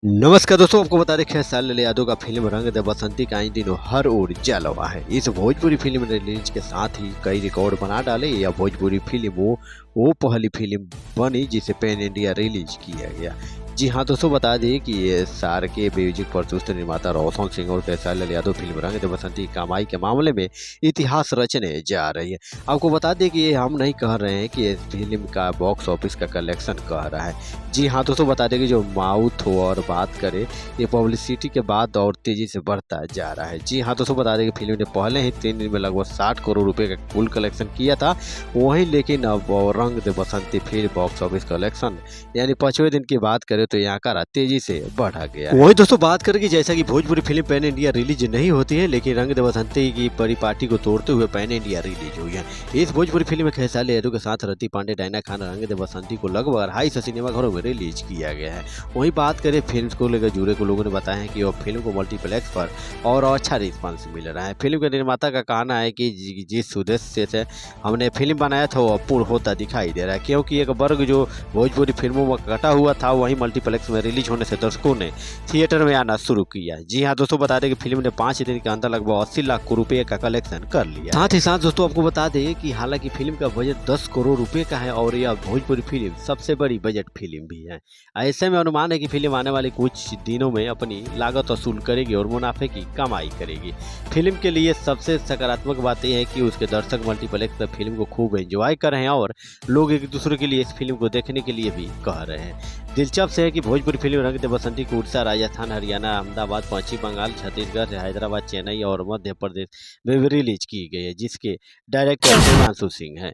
नमस्कार दोस्तों, आपको बता दें खेसारी लाल यादव का फिल्म रंग दे बसंती का इन दिनों हर ओर जलवा है। इस भोजपुरी फिल्म रिलीज के साथ ही कई रिकॉर्ड बना डाले। यह भोजपुरी फिल्म वो पहली फिल्म बनी जिसे पैन इंडिया रिलीज किया गया। जी हाँ दोस्तों, बता दें कि ये सार के म्यूजिक प्रस्तुत निर्माता रोशन सिंह और खेसारी लाल यादव फिल्म रंग दे बसंती की कमाई के मामले में इतिहास रचने जा रही है। आपको बता दें कि ये हम नहीं कह रहे हैं कि इस फिल्म का बॉक्स ऑफिस का कलेक्शन कह रहा है। जी हाँ दोस्तों, बता दें कि जो माउथ हो और बात करे, ये पब्लिसिटी के बाद और तेजी से बढ़ता जा रहा है। जी हाँ दोस्तों, बता दें कि फिल्म ने पहले ही 3 दिन में लगभग 60 करोड़ रुपए का कुल कलेक्शन किया था। वहीं लेकिन अब रंग दे बसंती फिर बॉक्स ऑफिस कलेक्शन यानी 5वें दिन की बात करें तो यहाँ का तेजी से बढ़ा गया है। वहीं दोस्तों बात करें कि जैसा कि Bhojpuri film pan India release नहीं होती है, लेकिन रंग दे बसंती की परिपाटी को तोड़ते हुए पैन इंडिया रिलीज हुई है। इस भोजपुरी फिल्म में खेसारी यादव के साथ रति पांडे, डायना खान, रंग दे बसंती को लगभग 250 सिनेमाघरों में रिलीज किया गया है। वहीं बात करें फिल्म को लेकर जुड़े को लोगों ने बताया है कि वह फिल्म को मल्टीप्लेक्स पर और अच्छा रिस्पांस मिल रहा है। फिल्म के निर्माता का कहना है कि जिस उद्देश्य से हमने फिल्म बनाया था वो पूर्ण होता दिखाई दे रहा है, क्योंकि एक वर्ग जो भोजपुरी फिल्मों में कटा हुआ था वहीं मल्टीप्लेक्स में रिलीज होने से दर्शकों ने थिएटर में आना शुरू किया। जी हाँ दोस्तों, बता दें कि फिल्म ने 5 दिन के अंदर लगभग 80 लाख रुपए का कलेक्शन कर लिया। साथ ही साथ दोस्तों आपको बता दें कि हालांकि फिल्म का बजट 10 करोड़ रुपए का है और यह भोजपुरी फिल्म सबसे बड़ी बजट फिल्म भी है। ऐसे में अनुमान है कि फिल्म आने वाले कुछ दिनों में अपनी लागत वसूल करेगी और मुनाफे की कमाई करेगी। फिल्म के लिए सबसे सकारात्मक बात यह है कि उसके दर्शक मल्टीप्लेक्स पर फिल्म को खूब एंजॉय कर रहे हैं और लोग एक दूसरे के लिए इस फिल्म को देखने के लिए भी कह रहे हैं। दिलचस्प है कि भोजपुरी फिल्म रंग दे बसंती को उड़ीसा, राजस्थान, हरियाणा, अहमदाबाद, पश्चिम बंगाल, छत्तीसगढ़, हैदराबाद, चेन्नई और मध्य प्रदेश में भी रिलीज की गई है, जिसके डायरेक्टर हिमांशु सिंह हैं।